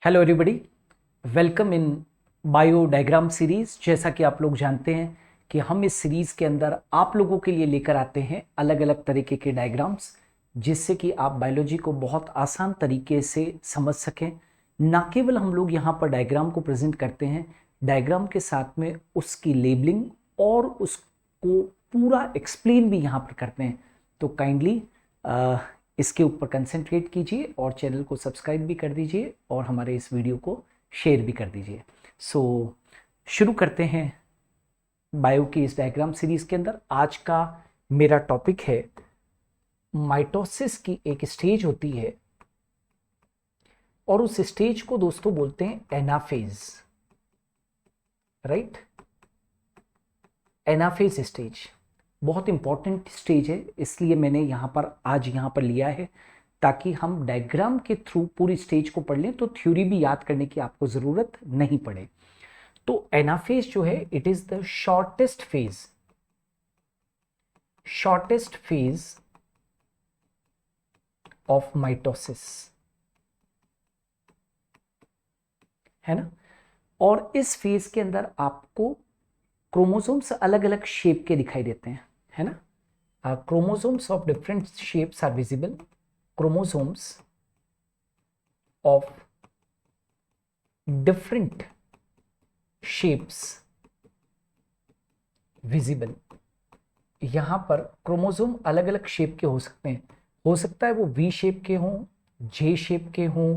Hello everybody, welcome in bio diagram series. जैसा कि आप लोग जानते हैं कि हम इस सीरीज के अंदर आप लोगों के लिए लेकर आते हैं अलग अलग तरीके के डायग्राम्स, जिससे कि आप बायोलॉजी को बहुत आसान तरीके से समझ सकें। ना केवल हम लोग यहाँ पर डायग्राम को प्रेजेंट करते हैं, डायग्राम के साथ में उसकी लेबलिंग और उसको पूरा एक्सप्लेन भी यहाँ पर करते हैं। तो काइंडली इसके ऊपर कंसंट्रेट कीजिए और चैनल को सब्सक्राइब भी कर दीजिए और हमारे इस वीडियो को शेयर भी कर दीजिए। सो शुरू करते हैं बायो की इस डायग्राम सीरीज के अंदर। आज का मेरा टॉपिक है माइटोसिस की एक स्टेज होती है और उस स्टेज को दोस्तों बोलते हैं एनाफेज, राइट। एनाफेज स्टेज बहुत इंपॉर्टेंट स्टेज है, इसलिए मैंने आज यहाँ पर लिया है ताकि हम डायग्राम के थ्रू पूरी स्टेज को पढ़ लें तो थ्योरी भी याद करने की आपको ज़रूरत नहीं पड़े। तो एनाफेज जो है it is the shortest phase of mitosis, है ना। और इस फेज के अंदर आपको क्रोमोसोम्स अलग अलग शेप के दिखाई देते हैं, है ना। Chromosomes of different shapes are visible. chromosomes of different shapes visible। यहां पर क्रोमोसोम अलग अलग शेप के हो सकते हैं, हो सकता है वो वी शेप के हों, जे शेप के हों,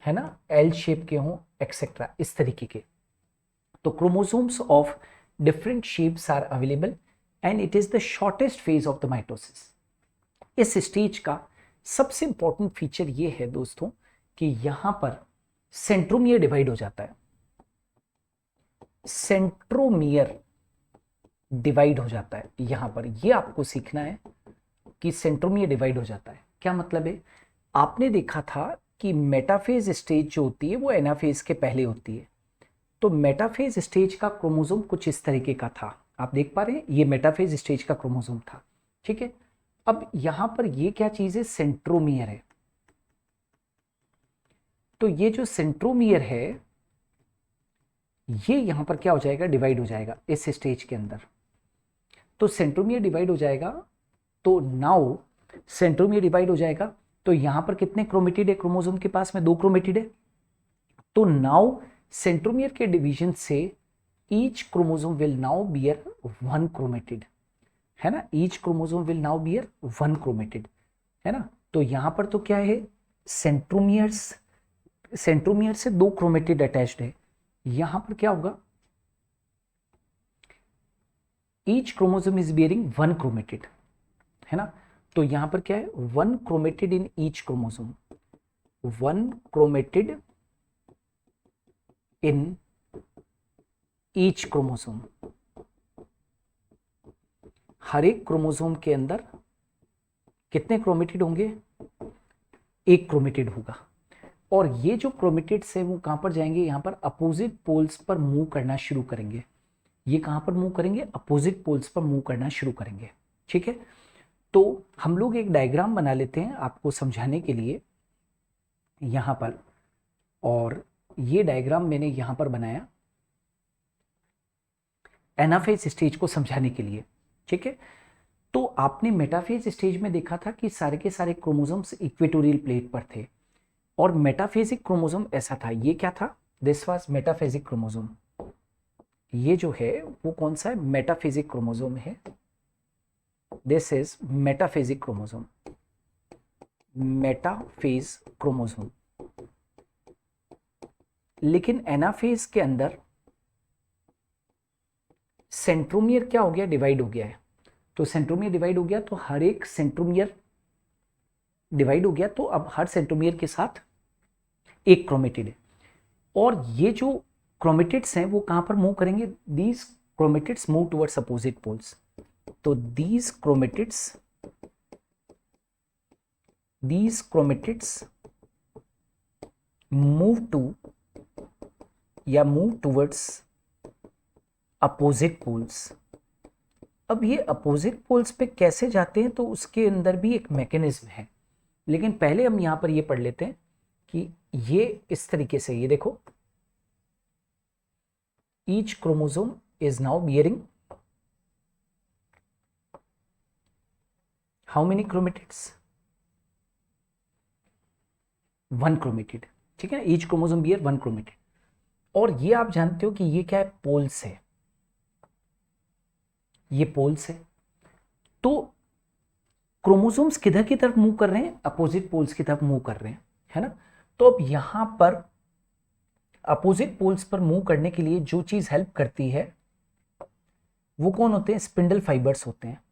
है ना, एल शेप के हों, एक्सेट्रा, इस तरीके के। तो chromosomes of different shapes are available and it is the shortest phase of the mitosis. इस स्टेज का सबसे इंपॉर्टेंट फीचर ये है दोस्तों कि यहां पर सेंट्रोमियर डिवाइड हो जाता है। सेंट्रोमियर डिवाइड हो जाता है यहां पर, ये आपको सीखना है कि सेंट्रोमियर डिवाइड हो जाता है। क्या मतलब है? आपने देखा था कि मेटाफेज स्टेज जो होती है वो एनाफेज के पहले होती है। तो मेटाफेज स्टेज का क्रोमोसोम कुछ इस तरीके का था, आप देख पा रहे हैं, ये मेटाफेज स्टेज का क्रोमोसोम था, ठीक है। अब यहां पर ये क्या चीज है? सेंट्रोमियर है। तो ये जो सेंट्रोमियर है ये यहां पर क्या हो जाएगा? डिवाइड हो जाएगा इस स्टेज के अंदर। तो सेंट्रोमियर डिवाइड हो जाएगा, तो नाउ सेंट्रोमियर डिवाइड हो जाएगा तो यहां पर कितने क्रोमेटिड है? क्रोमोसोम के पास में 2 क्रोमेटिड है। तो नाउ सेंट्रोमियर के डिवीजन से each chromosome will now bear 1 chromatid, है ना। Each chromosome will now bear 1 chromatid, है ना। तो यहां पर तो क्या है? सेंट्रोमियर से 2 क्रोमेटिड अटैच्ड है। यहां पर क्या होगा? Each chromosome is bearing 1 chromatid, है ना। तो यहां पर क्या है? 1 chromatid in each chromosome, 1 chromatid in each chromosome. हर एक क्रोमोसोम के अंदर कितने क्रोमेटिड होंगे? 1 क्रोमेटिड होगा। और ये जो क्रोमेटिड्स है वो कहां पर जाएंगे? यहां पर अपोजिट पोल्स पर मूव करना शुरू करेंगे। ये कहां पर मूव करेंगे? अपोजिट पोल्स पर मूव करना शुरू करेंगे, ठीक है। तो हम लोग एक डायग्राम बना लेते हैं आपको समझाने के लिए यहां पर, और ये डायग्राम मैंने यहां पर बनाया एनाफेज स्टेज को समझाने के लिए, ठीक है। तो आपने मेटाफेज स्टेज में देखा था कि सारे के सारे क्रोमोसोम्स इक्वेटोरियल प्लेट पर थे और मेटाफेजिक क्रोमोसोम ऐसा था। ये क्या था? This was metaphasic chromosome. ये जो है वो कौन सा है? मेटाफेजिक क्रोमोसोम है। This is metaphasic chromosome, metaphase chromosome. लेकिन एनाफेज के अंदर सेंट्रोमियर क्या हो गया? डिवाइड हो गया है। तो सेंट्रोमियर डिवाइड हो गया तो हर एक सेंट्रोमियर डिवाइड हो गया, तो अब हर सेंट्रोमियर के साथ एक क्रोमेटिड है। और ये जो क्रोमेटिड्स हैं वो कहां पर मूव करेंगे? These chromatids move towards opposite poles. तो these chromatids move towards opposite poles. अब ये अपोजिट पोल्स पे कैसे जाते हैं? तो उसके अंदर भी एक मैकेनिज्म है, लेकिन पहले हम यहां पर ये पढ़ लेते हैं कि ये इस तरीके से, ये देखो, each chromosome is now bearing how many chromatids, 1 chromatid, ठीक है, ईच क्रोमोसोम बियर 1 क्रोमेटिड। और ये आप जानते हो कि ये क्या है, पोल्स है, ये पोल्स है। तो क्रोमोसोम्स किधर की तरफ मूव कर रहे हैं, अपोजिट पोल्स की तरफ मूव कर रहे हैं, है ना। तो अब यहां पर अपोजिट पोल्स पर मूव करने के लिए जो चीज हेल्प करती है वो कौन होते हैं, स्पिंडल फाइबर्स होते हैं।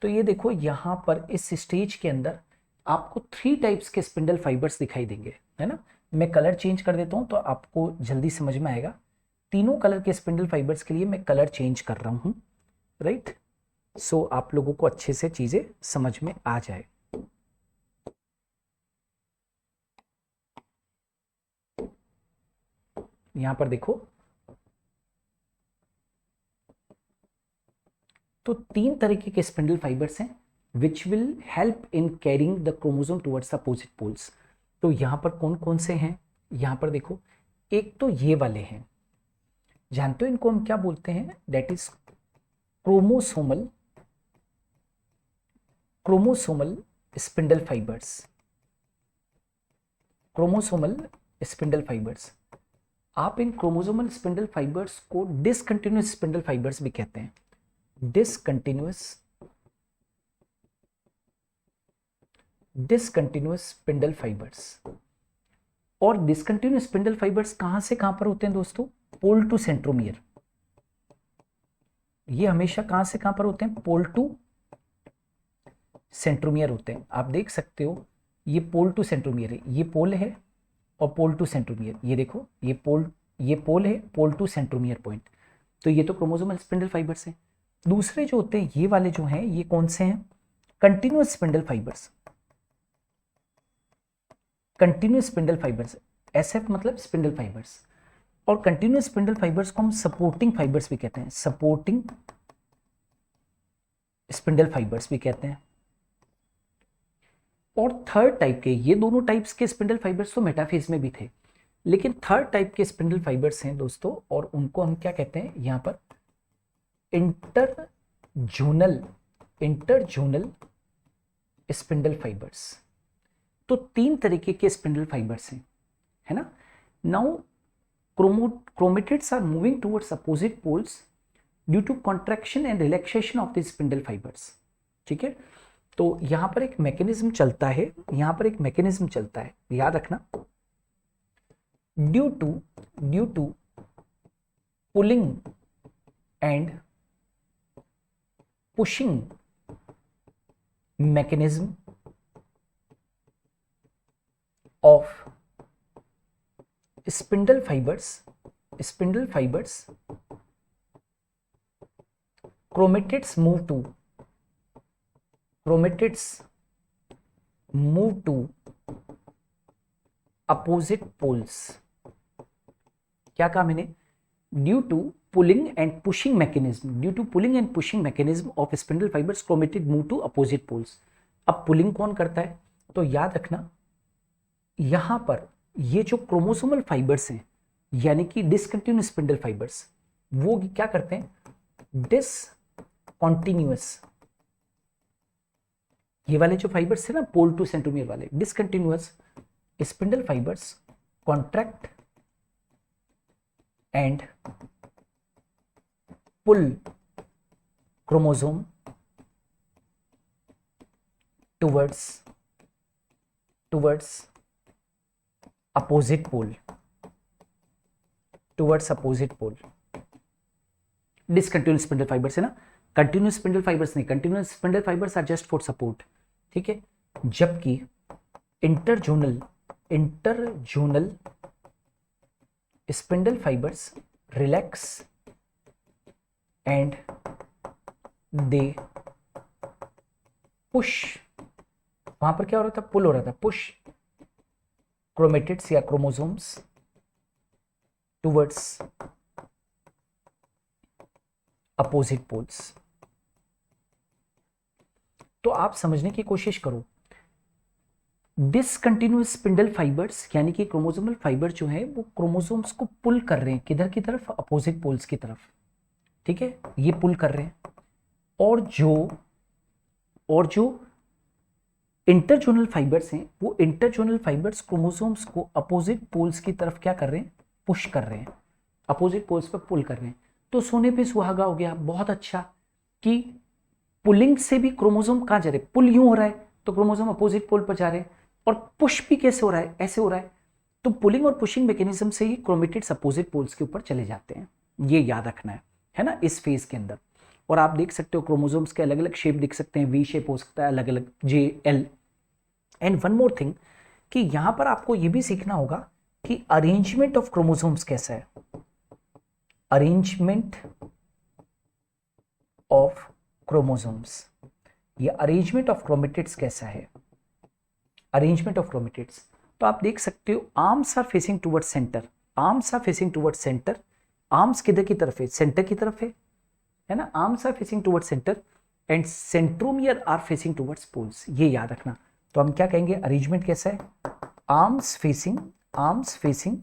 तो ये देखो यहां पर इस स्टेज के अंदर आपको 3 टाइप्स के स्पिंडल फाइबर्स दिखाई देंगे, है ना। मैं कलर चेंज कर देता हूं तो आपको जल्दी समझ में आएगा। तीनों कलर के स्पिंडल फाइबर्स के लिए मैं कलर चेंज कर रहा हूं, राइट। सो आप लोगों को अच्छे से चीजें समझ में आ जाए। यहां पर देखो, तो 3 तरीके के स्पिंडल फाइबर्स हैं which will help in carrying the chromosome towards opposite poles. तो यहां पर कौन कौन से हैं, यहां पर देखो, एक तो ये वाले हैं, जानते हो इनको हम क्या बोलते हैं, that is chromosomal chromosomal spindle fibres, chromosomal spindle fibres. आप इन क्रोमोसोमल स्पिंडल फाइबर्स को डिसकंटिन्यूअस स्पिंडल फाइबर्स भी कहते हैं, डिसकंटिन्यूअस स्पिंडल फाइबर्स। और डिसकंटिन्यूअस स्पिंडल फाइबर्स कहां से कहां पर होते हैं दोस्तों, पोल टू सेंट्रोमियर। ये हमेशा कहां से कहां पर होते हैं, पोल टू सेंट्रोमियर होते हैं। आप देख सकते हो ये पोल टू सेंट्रोमियर है, ये पोल है और पोल टू सेंट्रोमियर, ये देखो ये पोल है, पोल टू सेंट्रोमियर पॉइंट। तो ये तो क्रोमोसोमल स्पिंडल फाइबर्स हैं। दूसरे जो होते हैं ये वाले जो हैं, ये कौन से हैं, continuous spindle fibres, continuous spindle fibres, SF मतलब स्पिंडल फाइबर्स। और कंटिन्यूअस स्पिंडल फाइबर्स को हम सपोर्टिंग फाइबर्स भी कहते हैं, सपोर्टिंग स्पिंडल फाइबर्स भी कहते हैं। और थर्ड टाइप के, ये दोनों टाइप्स के स्पिंडल फाइबर्स तो मेटाफेज में भी थे, लेकिन थर्ड टाइप के स्पिंडल फाइबर्स हैं दोस्तों, और उनको हम क्या कहते हैं यहां पर, इंटरजोनल स्पिंडल फाइबर्स। तो 3 तरीके के स्पिंडल फाइबर्स हैं, है ना। Now chromatids are moving towards opposite poles due to contraction and relaxation of the spindle fibers, ठीक है। तो यहां पर एक मैकेनिज्म चलता है, यहां पर एक मैकेनिज्म चलता है, याद रखना, due to pulling and pushing mechanism of spindle fibers, chromatids move to opposite poles। क्या कहा मैंने, due to pulling and pushing mechanism of spindle fibres chromatid move to opposite poles. अब पुलिंग कौन करता है, तो याद रखना यहां पर ये जो क्रोमोसोमल फाइबर्स हैं, यानी कि डिसकंटिन्यूअस स्पिंडल फाइबर्स, वो क्या करते हैं, डिसकंटिन्यूअस, ये वाले जो फाइबर्स थे ना पोल टू सेंट्रोमियर वाले, discontinuous spindle fibres contract and pull chromosome towards opposite pole, discontinuous spindle fibres है ना, कंटिन्यूअस स्पिंडल फाइबर्स नहीं, continuous spindle fibres are just for support, ठीक है। जबकि interzonal spindle fibres relax and they push, वहां पर क्या हो रहा था, पुल हो रहा था, पुश क्रोमेटिड्स या क्रोमोसोम्स टुवर्ड्स अपोजिट पोल्स। तो आप समझने की कोशिश करो, डिसकंटिन्यूअस स्पिंडल फाइबर्स यानी कि क्रोमोसोमल फाइबर जो है वो क्रोमोसोम्स को पुल कर रहे हैं, किधर की तरफ, अपोजिट पोल्स की तरफ, ठीक है, ये पुल कर रहे हैं। और जो इंटरजोनल फाइबर्स हैं वो इंटरजोनल फाइबर्स क्रोमोसोम्स को अपोजिट पोल्स की तरफ क्या कर रहे हैं, पुश कर रहे हैं, अपोजिट पोल्स पर पुल कर रहे हैं। तो सोने पे सुहागा हो गया, बहुत अच्छा, कि पुलिंग से भी क्रोमोसोम कहां जा रहे, पुल यूं हो रहा है तो क्रोमोसोम अपोजिट पोल पर जा रहे हैं, और पुश भी कैसे हो रहा है, ऐसे हो रहा है। तो पुलिंग और पुशिंग मैकेनिज्म से ही क्रोमेटिड्स अपोजिट पोल्स के ऊपर चले जाते हैं, ये याद रखना है ना, इस फेज के अंदर। और आप देख सकते हो क्रोमोसोम्स के अलग अलग शेप दिख सकते हैं, वी शेप हो सकता है, अलग अलग J L. And one more thing कि यहां पर आपको यह भी सीखना होगा कि अरेंजमेंट ऑफ क्रोमोसोम्स कैसा है, अरेंजमेंट ऑफ क्रोमोसोम्स, या अरेंजमेंट ऑफ क्रोमेटिड्स कैसा है, अरेंजमेंट ऑफ क्रोमेटिड्स। तो आप देख सकते हो arms are facing towards centre, arms are facing towards centre, arms किधर की तरफ है, सेंटर की तरफ है ना, arms are facing towards centre and centromere are facing towards poles, ये याद रखना। तो हम क्या कहेंगे, अरेंजमेंट कैसा है, arms facing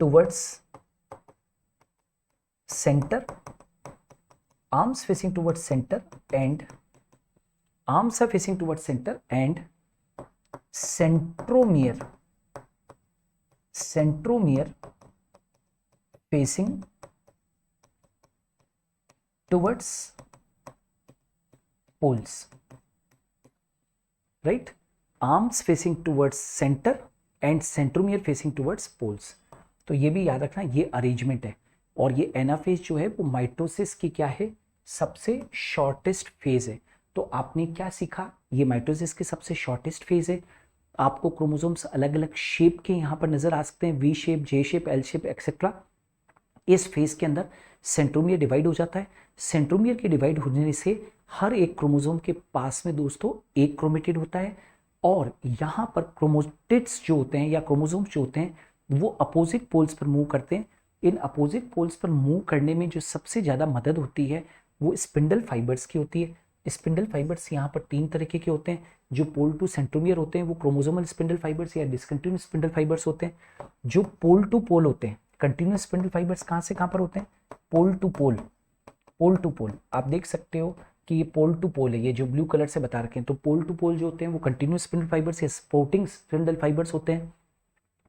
towards centre, arms facing towards center and arms are facing towards center and centromere facing towards poles, right, arms facing towards center and centromere facing towards poles। तो ये भी याद रखना, ये अरेंजमेंट है। और ये एनाफेज जो है वो माइटोसिस की क्या है, सबसे शॉर्टेस्ट फेज है। तो आपने क्या सीखा, ये माइटोसिस की सबसे शॉर्टेस्ट फेज है। आपको क्रोमोसोम्स अलग अलग शेप के यहाँ पर नजर आ सकते हैं, वी शेप, जे शेप, एल शेप एक्सेट्रा। इस फेज के अंदर सेंट्रोमियर डिवाइड हो जाता है। सेंट्रोमियर के डिवाइड होने से हर एक क्रोमोसोम के पास में दोस्तों एक क्रोमेटिड होता है, और यहाँ पर क्रोमोटिड्स जो होते हैं या क्रोमोसोम्स जो होते हैं वो अपोजिट पोल्स पर मूव करते हैं। इन अपोजिट पोल्स पर मूव करने में जो सबसे ज़्यादा मदद होती है वो स्पिंडल फाइबर्स की होती है। स्पिंडल फाइबर्स यहाँ पर 3 तरीके के होते हैं। जो पोल टू सेंट्रोमियर होते हैं वो क्रोमोसोमल स्पिंडल फाइबर्स या डिसकंटिन्यूअस स्पिंडल फाइबर्स होते हैं। जो पोल टू पोल होते हैं, कंटिन्यूअस स्पिंडल फाइबर्स कहाँ से कहाँ पर होते हैं, pole to pole, pole to पोल। आप देख सकते हो कि ये पोल टू पोल है, ये जो ब्लू कलर से बता रखे हैं। तो पोल टू पोल जो होते हैं वो कंटिन्यूअस स्पिंडल फाइबर्स या सपोर्टिंग स्पिंडल फाइबर्स होते हैं।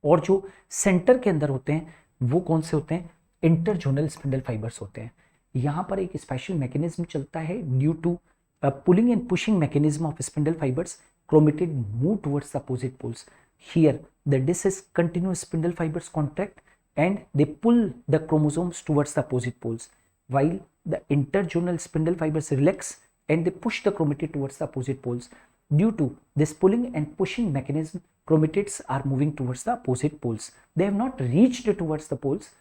और जो सेंटर के अंदर होते हैं वो कौन से होते हैं, इंटरजोनल स्पिंडल फाइबर्स होते हैं। यहाँ पर एक स्पेशल मैकेनिज्म चलता है, due to pulling and pushing mechanism of spindle fibres, chromatid move towards the opposite poles. Here the discontinuous spindle fibers contract and they pull the chromosomes towards the opposite poles, while the interjonal spindle fibers relax and they push the chromatid towards the opposite poles. Due to this pulling and pushing mechanism, chromatids are moving towards the opposite poles. They have not reached towards the poles,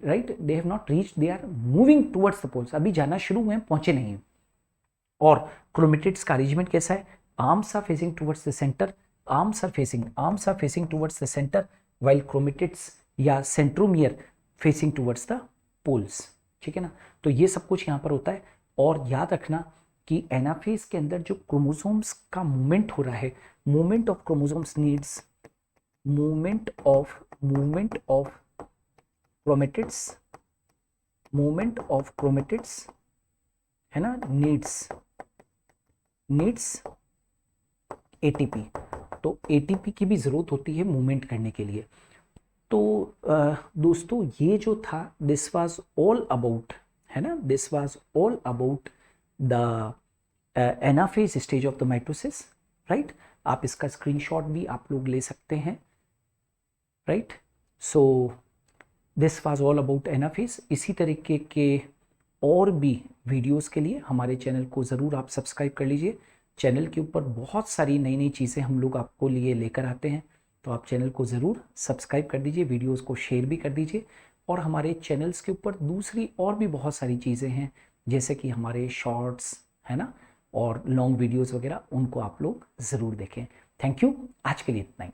right? They have not reached, they are moving towards the poles. अभी जाना शुरू हुए हैं, पहुंचे नहीं। और chromatids का arrangement कैसा है, arms are facing towards the center, arms are facing towards the center, while chromatids या centromere facing towards the poles, ठीक है ना। तो ये सब कुछ यहाँ पर होता है। और याद रखना कि एनाफेज के अंदर जो क्रोमोसोम्स का मूवमेंट हो रहा है, movement of chromosomes needs movement of chromatids है ना, नीड्स एटीपी। तो एटीपी की भी जरूरत होती है मूवमेंट करने के लिए। तो दोस्तों ये जो था, दिस वाज ऑल अबाउट, है ना, this was all about the anaphase stage of the mitosis, right. आप इसका स्क्रीनशॉट भी आप लोग ले सकते हैं, right. So this was all about anaphase. इसी तरीके के और भी वीडियोस के लिए हमारे चैनल को ज़रूर आप सब्सक्राइब कर लीजिए। चैनल के ऊपर बहुत सारी नई नई चीज़ें हम लोग आपको लिए लेकर आते हैं, तो आप चैनल को ज़रूर सब्सक्राइब कर दीजिए, वीडियोस को शेयर भी कर दीजिए। और हमारे चैनल्स के ऊपर दूसरी और भी बहुत सारी चीज़ें हैं, जैसे कि हमारे शॉर्ट्स, है ना, और लॉन्ग वीडियोस वगैरह, उनको आप लोग ज़रूर देखें। थैंक यू, आज के लिए इतना ही।